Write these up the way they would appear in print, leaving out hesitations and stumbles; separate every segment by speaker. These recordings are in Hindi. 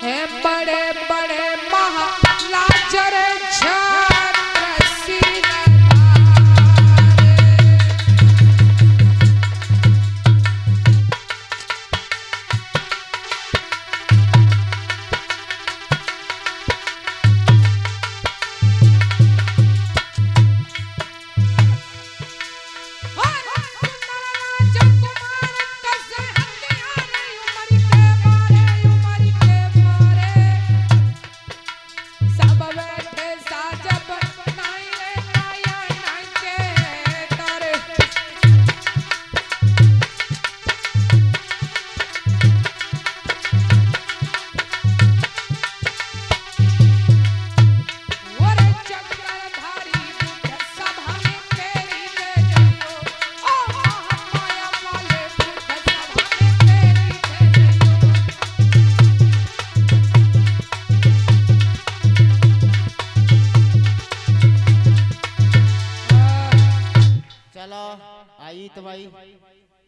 Speaker 1: है बड़े बड़े महालाजर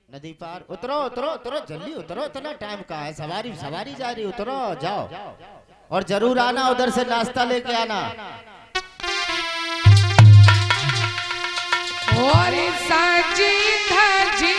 Speaker 2: नदी पार उतरो उतरो उतरो जल्दी उतरो, इतना टाइम का है, सवारी सवारी जा रही, उतरो जाओ और जरूर आना, उधर से नाश्ता लेके आना।
Speaker 1: और सजी धजी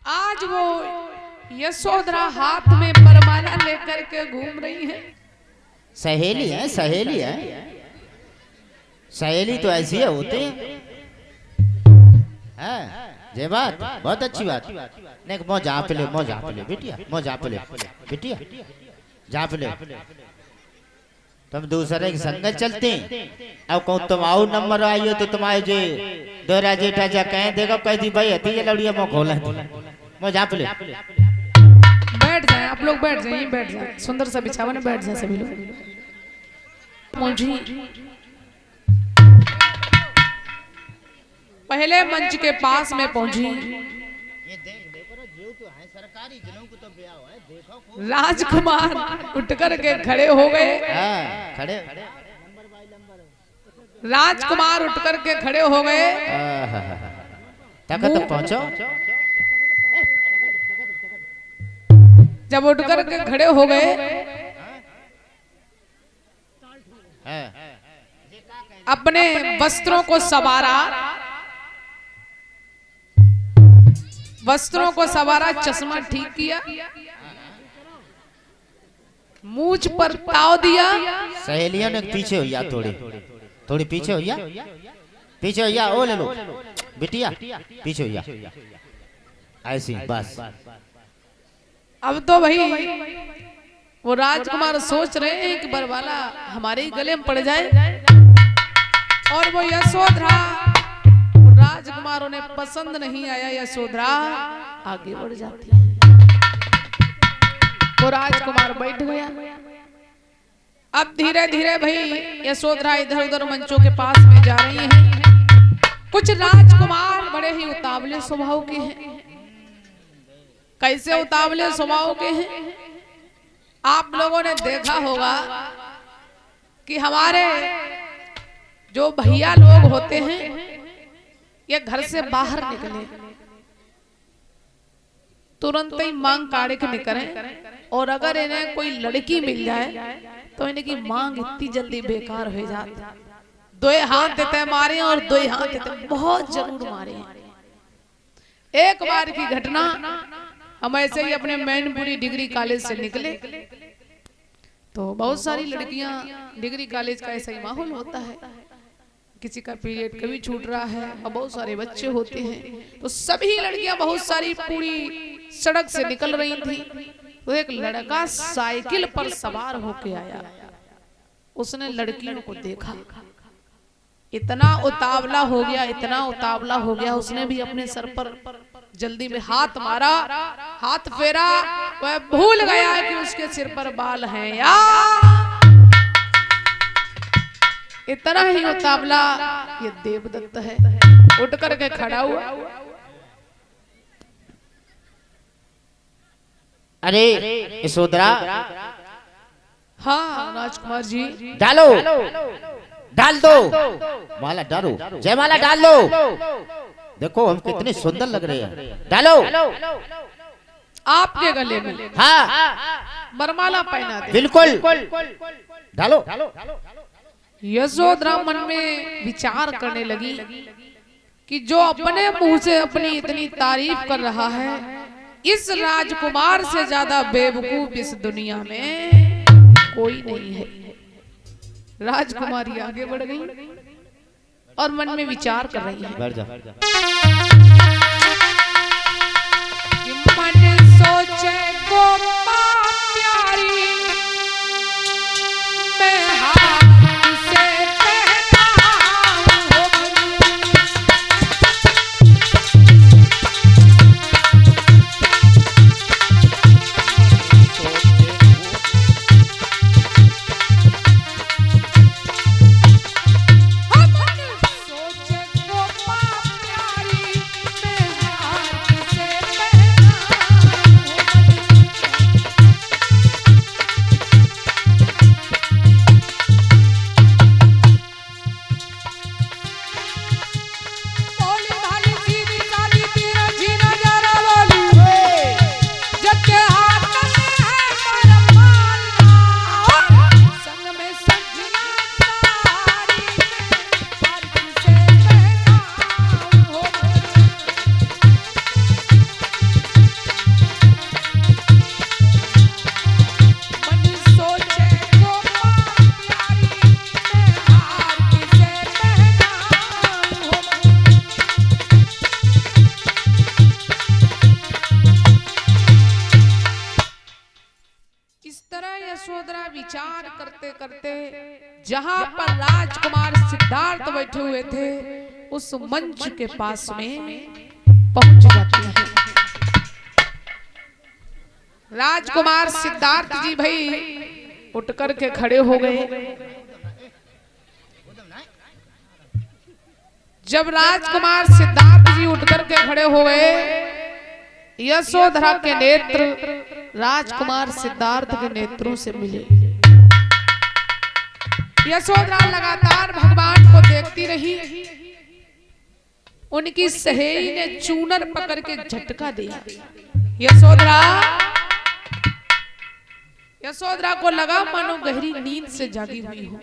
Speaker 1: आज वो यशोधरा हाथ में परमाना लेकर के घूम रही है।
Speaker 2: सहेली है, सहेली है, सहेली तो ऐसी है होते हैं। जय बात, बहुत अच्छी बात। नहीं मो जा पे ले, मो जा पे ले बिटिया, मो जा पे ले बिटिया, जा पे ले। तुम दूसरे के संग चलते अब कहूँ तुम आओ नंबर आई हो तो तुम्हारे जे दोरा जेठा जा कह देगा, कह दी भाई हती लड़िया मो खोला मो जा पे ले।
Speaker 1: बैठ जाए आप लोग, बैठ जाए, बैठ जाए, सुंदर सा बिछावन बैठ जाए सभी लोग। मुझे पहले मंच के पास में पहुंची।
Speaker 2: ये देखो ना, जीव तो है सरकारी जनों को तो ब्याह है, देखो
Speaker 1: राजकुमार उठ कर के खड़े हो गए।
Speaker 2: खड़े
Speaker 1: राजकुमार उठ कर के खड़े हो गए।
Speaker 2: तक तो पहुंचो।
Speaker 1: जब उठ कर के खड़े हो गए, अपने वस्त्रों को संवारा, वस्त्रों को संवारा, चश्मा ठीक किया, मूंछ पर ताव दिया।
Speaker 2: सहेलियों ने पीछे हो या थोड़ी पीछे हो या ओ ले लो बिटिया, पीछे हो या ऐसी बस।
Speaker 1: अब तो भाई वो राजकुमार सोच रहे हैं कि बरवाला हमारे ही गले में पड़ जाए, और वो यशोधरा राजकुमारों ने पसंद नहीं आया, यशोधरा आगे बढ़ जाती है। वो राजकुमार बैठ गया। अब धीरे धीरे भाई यशोधरा इधर उधर मंचों के पास में जा रही हैं। कुछ राजकुमार बड़े ही उतावले स्वभाव के हैं। कैसे उतावले स्वभाव के हैं? आप लोगों ने देखा होगा कि हमारे जो भैया लोग होते हैं, ये घर से बाहर निकले तुरंत ही मांग काढ़े के निकले, और अगर इन्हें कोई लड़की मिल जाए तो इनकी मांग इतनी जल्दी बेकार हो जाती। दो हाथ देते मारे और दो हाथ देते बहुत जरूर मारे। एक बार की घटना, हम ऐसे ही अपने मैनपुरी डिग्री कॉलेज से निकले तो बहुत सारी लड़कियां, डिग्री कॉलेज का ऐसा ही माहौल होता है, किसी का पीरियड कभी छूट रहा है और बहुत सारे बच्चे होते हैं, तो सभी लड़कियां बहुत सारी पूरी सड़क से निकल रही थी। तो एक लड़का साइकिल पर सवार होके आया, उसने लड़कियों को देखा, इतना उतावला हो गया, इतना उतावला हो गया, उसने भी अपने सर पर जल्दी में हाथ मारा, हाथ फेरा, वह भूल गया कि उसके सिर पर बाल हैं यार। इतना ही उतावला ये देवदत्त है। उठ करके खड़ा हुआ,
Speaker 2: अरे यशोधरा,
Speaker 1: हाँ राजकुमार जी,
Speaker 2: डालो, डाल दो माला, डालो जयमाला डाल दो। देखो हम कितने सुंदर लग रहे हैं, डालो
Speaker 1: आपके गले में।
Speaker 2: हाँ
Speaker 1: बरमाला पहना दे।
Speaker 2: बिल्कुल, डालो।
Speaker 1: यशोधरा मन में विचार करने लगी कि जो अपने मुंह से अपनी इतनी तारीफ कर रहा है, इस राजकुमार से ज्यादा बेवकूफ इस दुनिया में कोई नहीं है। राजकुमारी आगे बढ़ गई और मन में विचार कर रही है।
Speaker 2: बैठ जा।
Speaker 1: मन सोचे गोपा प्यारी, मैं हाथ से विचार करते करते जहां पर राजकुमार सिद्धार्थ बैठे हुए थे, उस मंच के पास में पहुंच जाती है। राजकुमार सिद्धार्थ जी भाई उठ करके खड़े हो गए। जब राजकुमार सिद्धार्थ जी उठकर के खड़े हो गए, यशोधरा के नेत्र राजकुमार सिद्धार्थ के नेत्रों से मिले। यशोधरा लगातार भगवान को देखती रही। उनकी सहेली ने चूनर पकड़ के झटका दिया। यशोधरा को लगा मानो गहरी नींद से जागी हुई हो।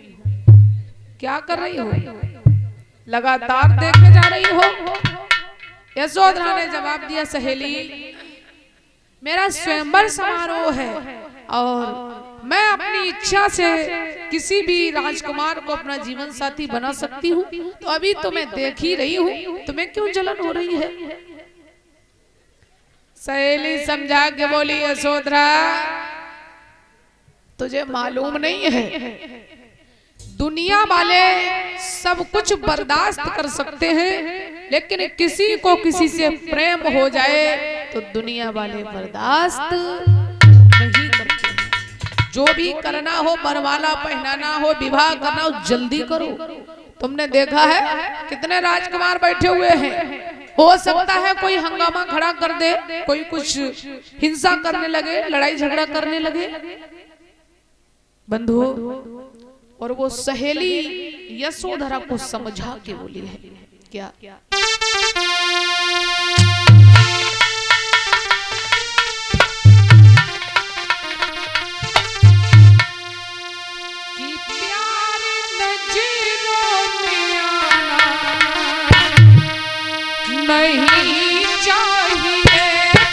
Speaker 1: क्या कर रही हो? लगातार देखे जा रही हो। यशोधरा ने जवाब दिया, सहेली, मेरा स्वयंवर समारोह है और मैं अपनी इच्छा से किसी भी राजकुमार को अपना जीवन साथी बना सकती हूँ। तो अभी तो मैं देख ही रही हूँ, तुम्हें क्यों जलन हो रही है? सहेली समझा के बोली, यशोधरा, तुझे मालूम नहीं है, दुनिया वाले सब कुछ बर्दाश्त कर सकते हैं, लेकिन किसी को किसी से प्रेम हो जाए तो दुनिया वाले बर्दाश्त नहीं करते। जो भी करना हो, बरवाला पहनाना हो, विवाह करना हो, जल्दी करो। तुमने देखा है कितने राजकुमार बैठे हुए हैं। हो सकता है कोई हंगामा खड़ा कर दे, कोई कुछ हिंसा करने लगे, लड़ाई झगड़ा करने लगे। बंधु, और वो सहेली यशोधरा को समझा के बोली है, क्या नहीं चाहिए,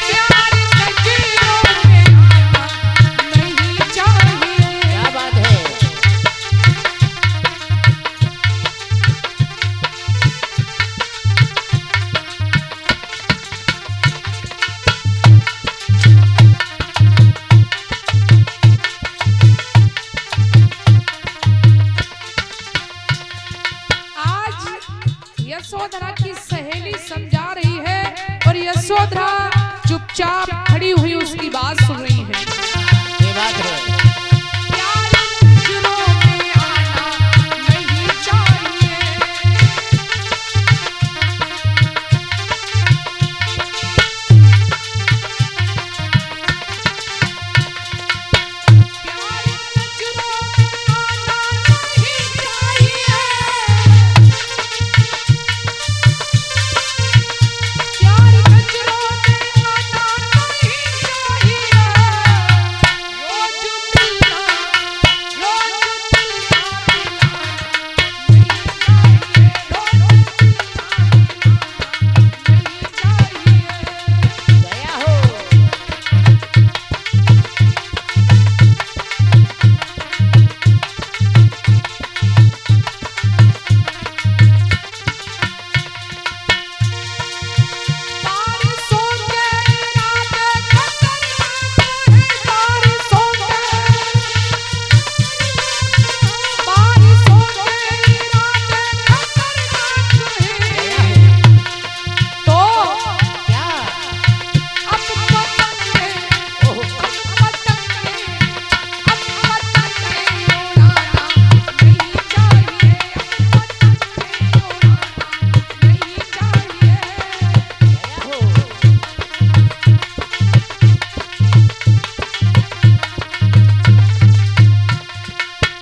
Speaker 1: प्यार नजरों में आना नहीं चाहिए।
Speaker 2: क्या बात है?
Speaker 1: आज यशोधरा की सहेली समझा रही है और यशोधरा चुपचाप खड़ी हुई उसकी बात सुन रही है।
Speaker 2: ये बात है।
Speaker 1: प्यार नजरों में आना नहीं चाहिए। प्यार नजरों में आना नहीं चाहिए। प्यार नजरों में आना नहीं चाहिए। रोज मिलना, रोज मिलना नहीं चाहिए। रोज मिलना नहीं चाहिए।
Speaker 2: दया हो।
Speaker 1: बारिशों के इरादे खतरनाक है। बारिशों के इरादे खतरनाक है। तो
Speaker 2: क्या?
Speaker 1: अब पतंगे उड़ाना नहीं चाहिए। नहीं चाहिए।
Speaker 2: दया हो।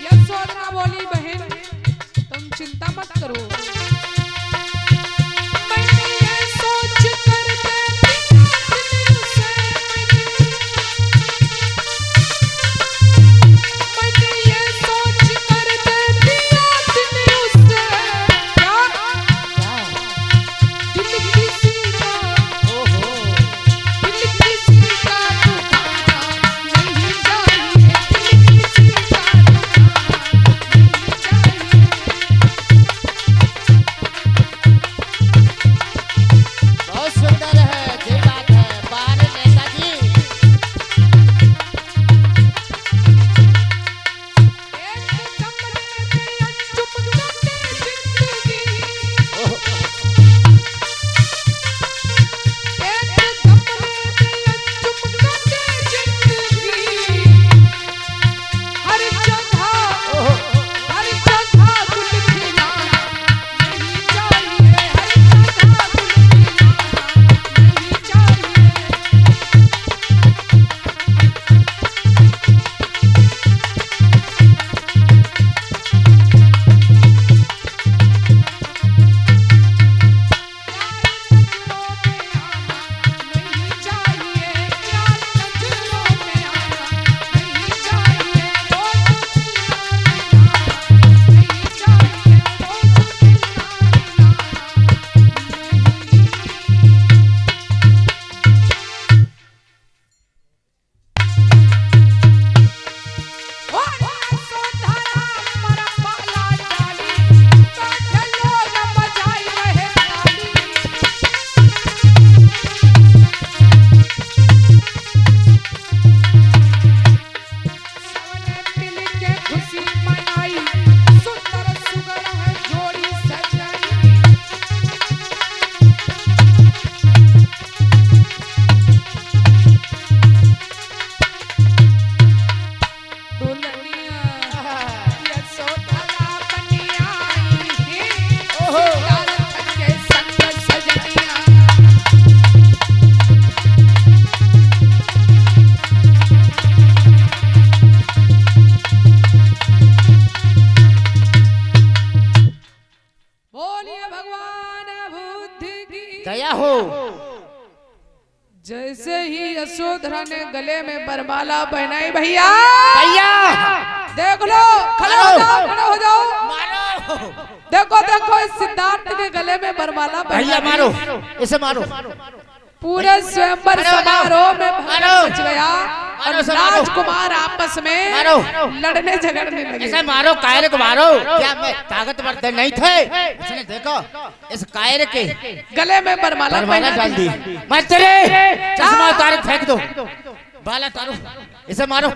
Speaker 1: यशोधरा बोली, बहन तुम चिंता मत करो। मैंने ये सोच कर देखी दिल से, मैंने ये सोच कर देखी दिल से। क्या
Speaker 2: क्या?
Speaker 1: दिल किसी का,
Speaker 2: ओहो।
Speaker 1: दिल किसी का दुखाना नहीं चाहिए। दिल किसी का दुखाना नहीं चाहिए।
Speaker 2: दया हो।
Speaker 1: जैसे ही यशोधरा ने गले में बरमाला पहनाई, भैया
Speaker 2: भैया
Speaker 1: देख लो, खड़े हो जाओ, खड़े हो जाओ।
Speaker 2: मारो।
Speaker 1: देखो देखो इस सिद्धार्थ के गले में बरमाला
Speaker 2: भैया
Speaker 1: पहनाई।
Speaker 2: मारो, इसे मारो।
Speaker 1: पूरे स्वयंवर समारोह में भगदड़ मच गया और
Speaker 2: मारो, मारो।
Speaker 1: राजकुमार आपस में
Speaker 2: मारो।
Speaker 1: लड़ने झगड़ने लगे।
Speaker 2: इसे मारो, कायर को मारो। क्या मैं ताकतवर नहीं थे? उसने देखो इस कायर के
Speaker 1: गले में बरमाला
Speaker 2: डाल दी। मत तेरे चश्मा उतार फेंक दो, बाला तारो। इसे मारो,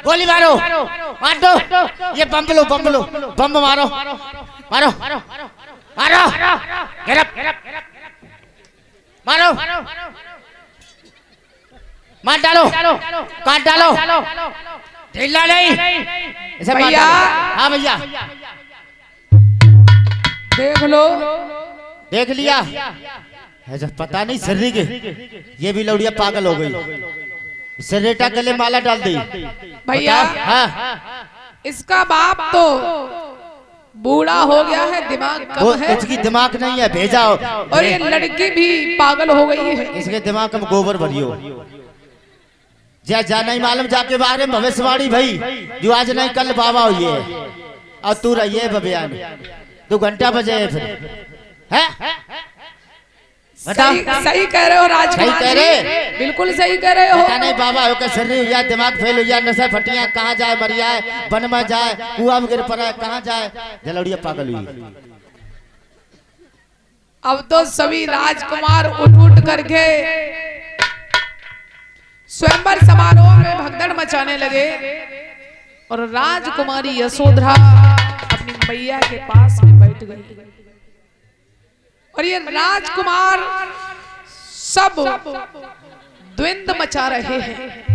Speaker 2: गोली मारो, मार दो। ये बम लो, बम लो, बम मारो, मारो, मारो, मारो, मार डालो, काट डालो, ढीला नहीं। इसे मार
Speaker 1: भैया।
Speaker 2: डालो। हाँ भैया
Speaker 1: देख लो,
Speaker 2: देख लिया। ऐसा पता नहीं सर्री के ये भी लौड़िया पागल हो गई। सरेटा गले माला डाल दी।
Speaker 1: भैया
Speaker 2: हाँ
Speaker 1: इसका बाप तो बूढ़ा हो गया है, दिमाग
Speaker 2: वो
Speaker 1: कम है
Speaker 2: इसकी दिमाग नहीं है, भेजा हो।
Speaker 1: और ये लड़की भी पागल हो गई है।
Speaker 2: इसके दिमाग में गोबर भरियो। जा नहीं मालूम जाके बारे में भविष्यवाणी भाई जो आज नहीं कल बाबा हुई है और तू रही है बबियान 2 घंटा बजे है फिर है।
Speaker 1: सही कह रहे हो राजकुमार
Speaker 2: सही कह रहे।
Speaker 1: बिल्कुल सही कह रहे हो।
Speaker 2: पता नहीं बाबा हो के शरीर या दिमाग फेल हो या नशा फटिया कहाँ जाए, मर जाए, बन में जाए, कुआ में गिर पड़ा, कहाँ जाए, जलौड़िया पागल हुई।
Speaker 1: अब तो सभी राजकुमार उठ उठ करके स्वयंवर समारोह में भगदड़ मचाने लगे और राजकुमारी यशोधरा अपनी मैया के पास में बैठ गई और ये राजकुमार सब द्वंद्व मचा रहे हैं।